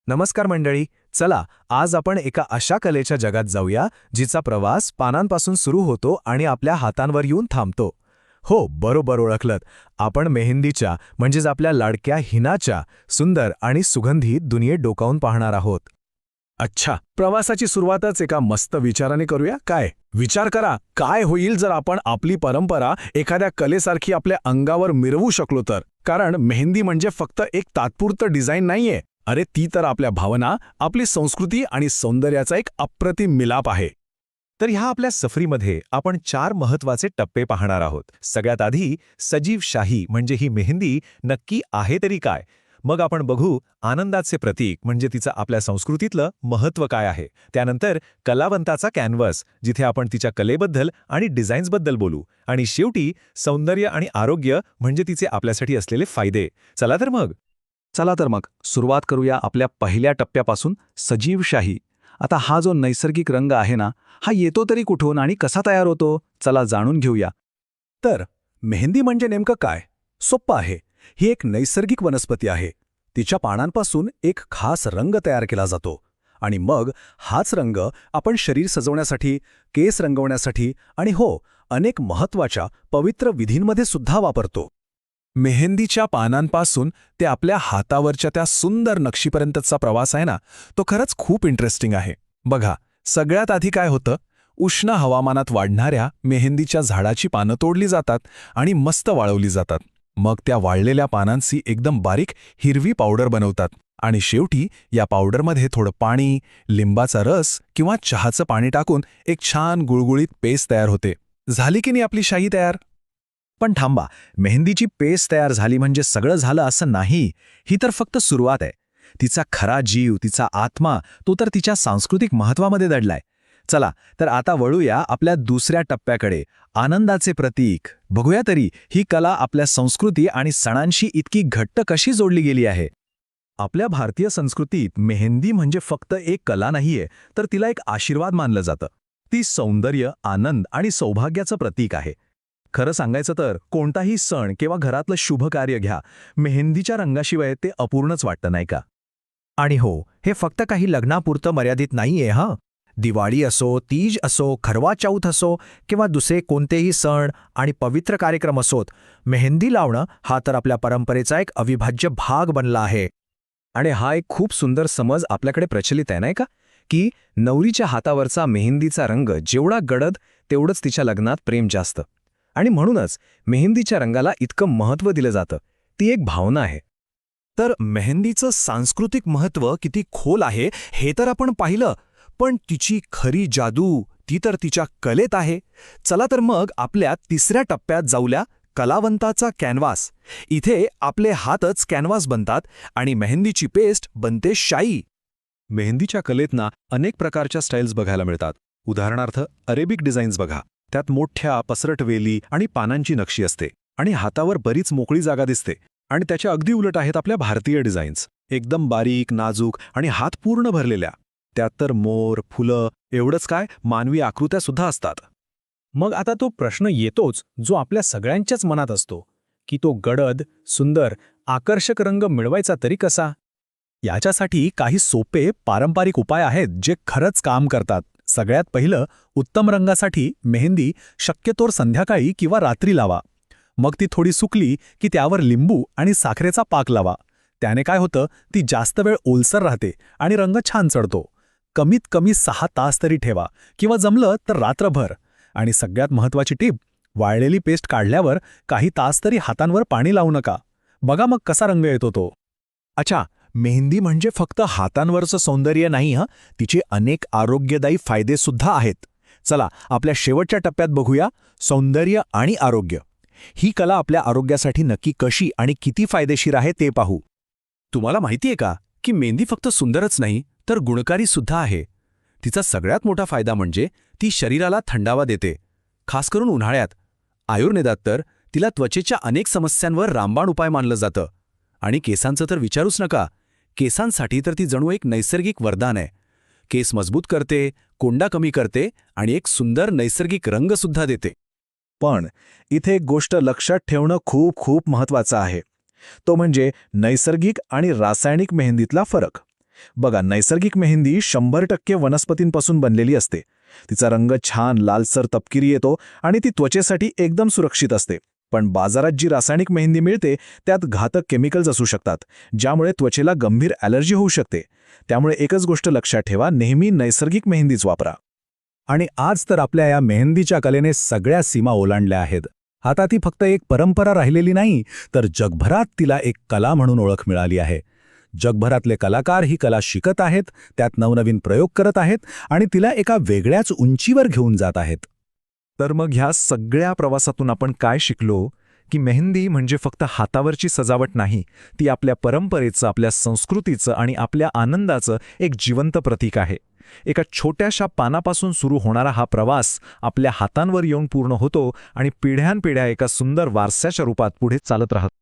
नमस्कार मंडळी. चला, आज आपण एका अशा कलेच्या जगात जाऊया जिचा प्रवास पानांपासून सुरू होतो आणि आपल्या हातांवर येऊन थांबतो. हो, बरोबर ओळखलत. आपण मेहंदीच्या म्हणजेच आपल्या लाडक्या हिनाच्या सुंदर आणि सुगंधित दुनियेत डोकावून पाहणार आहोत. अच्छा, प्रवासाची सुरुवातच एका मस्त विचाराने करूया काय? विचार करा, काय होईल जर आपण आपली परंपरा एखाद्या कलेसारखी आपल्या अंगावर मिरवू शकलो तर. कारण मेहंदी म्हणजे फक्त एक तात्पुरतं डिझाईन नाहीये. अरे, ती तर आपल्या भावना, आपली संस्कृती आणि सौंदर्याचा एक अप्रतिम मिलाप आहे. तर ह्या आपल्या सफरीमध्ये आपण 4 महत्वाचे टप्पे पाहणार आहोत. सगळ्यात आधी सजीव शाही म्हणजे ही मेहंदी नक्की आहे तरी काय. मग आपण बघू आनंदाचे प्रतीक म्हणजे तिचं आपल्या संस्कृतीतलं महत्त्व काय आहे. त्यानंतर कलावंताचा कॅनव्हास, जिथे आपण तिच्या कलेबद्दल आणि डिझाईन्सबद्दल बोलू. आणि शेवटी सौंदर्य आणि आरोग्य म्हणजे तिचे आपल्यासाठी असलेले फायदे. चला तर मग सुरुवात करूया आपल्या पहिल्या टप्प्यापासून, सजीव शाही. आता हा जो नैसर्गिक रंग आहे ना, हा येतो तरी कुठून आणि कसा तयार होतो, चला जाणून घेऊया. तर मेहंदी म्हणजे नेमकं काय? सोप्पं आहे. ही एक नैसर्गिक वनस्पती आहे. तिच्या पानांपासून एक खास रंग तयार केला जातो आणि मग हाच रंग आपण शरीर सजवण्यासाठी, केस रंगवण्यासाठी आणि हो, अनेक महत्त्वाच्या पवित्र विधींमध्ये सुद्धा वापरतो. मेहंदीच्या पानांपासून ते आपल्या हातावरच्या त्या सुंदर नक्षीपर्यंतचा प्रवास आहे ना, तो खरंच खूप इंटरेस्टिंग आहे. बघा, सगळ्यात आधी काय होतं? उष्ण हवामानात वाढणाऱ्या मेहंदीच्या झाडाची पानं तोडली जातात आणि मस्त वाळवली जातात. मग त्या वाळलेल्या पानांची एकदम बारीक हिरवी पावडर बनवतात आणि शेवटी या पावडरमध्ये थोडं पाणी, लिंबाचा रस किंवा चहाचं पाणी टाकून एक छान गुळगुळीत पेस्ट तयार होते. झाली की नाही आपली शाई तयार? पण थांबा, मेहंदीची पेस्ट तयार झाली म्हणजे सगळं झालं असं नाही. ही तर फक्त सुरुवात आहे. तिचा खरा जीव, तिचा आत्मा, तो तर तिच्या सांस्कृतिक महत्त्वामध्ये दडलाय. चला तर आता वळूया आपल्या दुसऱ्या टप्प्याकडे, आनंदाचे प्रतीक. बघूया तरी ही कला आपल्या संस्कृती आणि सणांशी इतकी घट्ट कशी जोडली गेली आहे. आपल्या भारतीय संस्कृतीत मेहंदी म्हणजे फक्त एक कला नाहीये, तर तिला एक आशीर्वाद मानलं जातं. ती सौंदर्य, आनंद आणि सौभाग्याचं प्रतीक आहे. खरं सांगायचं तर कोणताही सण किंवा घरातलं शुभ कार्य घ्या, मेहंदीच्या रंगाशिवाय ते अपूर्णच वाटतं, नाही का? आणि हो, हे फक्त काही लग्नापुरतं मर्यादित नाहीये हं. दिवाळी असो, तीज असो, करवा चौथ असो किंवा दुसरे कोणतेही सण आणि पवित्र कार्यक्रम असोत, मेहंदी लावणं हा तर आपल्या परंपरेचा एक अविभाज्य भाग बनला आहे. आणि हा एक खूप सुंदर समज आपल्याकडे प्रचलित आहे, नाही का? की नवरीच्या हातावरचा मेहंदीचा रंग जेवढा गडद, तेवढंच तिच्या लग्नात प्रेम जास्त. आणि म्हणूनच मेहंदीच्या रंगाला इतकं महत्त्व दिलं जातं. ती एक भावना आहे. तर मेहंदीचं सांस्कृतिक महत्त्व किती खोल आहे हे तर आपण पाहिलं, पण तिची खरी जादू ती तर तिच्या कलेत आहे. चला तर मग आपल्या तिसऱ्या टप्प्यात जाऊया, कलावंताचा कॅनव्हास. इथे आपले हातच कॅनव्हास बनतात आणि मेहंदीची पेस्ट बनते शाई. मेहंदीच्या कलेतना अनेक प्रकारच्या स्टाईल्स बघायला मिळतात. उदाहरणार्थ अरेबिक डिझाईन्स बघा. त्यात मोठ्या पसरट वेली आणि पानांची नक्षी असते आणि हातावर बरीच मोकळी जागा दिसते. आणि त्याच्या अगदी उलट आहेत आपल्या भारतीय डिझाईन्स, एकदम बारीक, नाजूक आणि हात पूर्ण भरलेल्या. त्यात तर मोर, फुलं, एवढंच काय, मानवी आकृत्या सुद्धा असतात. मग आता तो प्रश्न येतोच, जो आपल्या सगळ्यांच्याच मनात असतो, की तो गडद, सुंदर, आकर्षक रंग मिळवायचा तरी कसा? याच्यासाठी काही सोपे पारंपरिक उपाय आहेत जे खरंच काम करतात. सगळ्यात पहिलं, उत्तम रंगासाठी मेहंदी शक्यतोवर संध्याकाळी किंवा रात्री लावा. मग ती थोडी सुकली की त्यावर लिंबू आणि साखरेचा पाक लावा. त्याने काय होतं, ती जास्त वेळ ओलसर राहते आणि रंग छान चढतो. कमीत कमी 6 तास तरी ठेवा किंवा जमलं तर रात्रभर. आणि सगळ्यात महत्त्वाची टीप, वाळलेली पेस्ट काढल्यावर काही तास तरी हातांवर पाणी लावू नका. बघा मग कसा रंग येतो तो. अच्छा, मेहंदी म्हणजे फक्त हातांवरचं सौंदर्य नाही हं, तिचे अनेक आरोग्यदायी फायदे सुद्धा आहेत. चला आपल्या शेवटच्या टप्प्यात बघूया, सौंदर्य आणि आरोग्य. ही कला आपल्या आरोग्यासाठी नक्की कशी आणि किती फायदेशीर आहे ते पाहू. तुम्हाला माहितीये का की मेहंदी फक्त सुंदरच नाही तर गुणकारी सुद्धा आहे. तिचा सगळ्यात मोठा फायदा म्हणजे ती शरीराला थंडावा देते, खास करून उन्हाळ्यात. आयुर्वेदात तर तिला त्वचेच्या अनेक समस्यांवर रामबाण उपाय मानलं जातं. आणि केसांचं तर विचारूच नका. केसांसाठी तर ती जणू एक नैसर्गिक वरदान आहे. केस मजबूत करते, कोंडा कमी करते आणि एक सुंदर नैसर्गिक रंगसुद्धा देते. पण इथे एक गोष्ट लक्षात ठेवणं खूप खूप महत्त्वाचं आहे. तो म्हणजे नैसर्गिक आणि रासायनिक मेहंदीतला फरक. बघा, नैसर्गिक मेहंदी 100% वनस्पतींपासून बनलेली असते. तिचा रंग छान लालसर तपकिरी येतो आणि ती त्वचेसाठी एकदम सुरक्षित असते. पण बाजारात जी रासायनिक मेहंदी मिळते त्यात घातक केमिकल्स असू शकतात, ज्यामुळे त्वचेला गंभीर ॲलर्जी होऊ शकते. त्यामुळे एकच गोष्ट लक्षात ठेवा, नेहमी नैसर्गिक मेहंदीच वापरा. आणि आज तर आपल्या या मेहंदीच्या कलेने सगळ्या सीमा ओलांडल्या आहेत. आता ती फक्त एक परंपरा राहिलेली नाही, तर जगभरात तिला एक कला म्हणून ओळख मिळाली आहे. जगभरातले कलाकार ही कला शिकत आहेत, त्यात नवनवीन प्रयोग करत आहेत आणि तिला एका वेगळ्याच उंचीवर घेऊन जात आहेत. तर मग ह्या सगळ्या प्रवासातून आपण काय शिकलो? की मेहंदी म्हणजे फक्त हातावरची सजावट नाही, ती आपल्या परंपरेचं, आपल्या संस्कृतीचं आणि आपल्या आनंदाचं एक जिवंत प्रतीक आहे. एका छोट्याशा पानापासून सुरू होणारा हा प्रवास आपल्या हातांवर येऊन पूर्ण होतो आणि पिढ्यानपिढ्या एका सुंदर वारसाच्या रूपात पुढे चालत राहतो.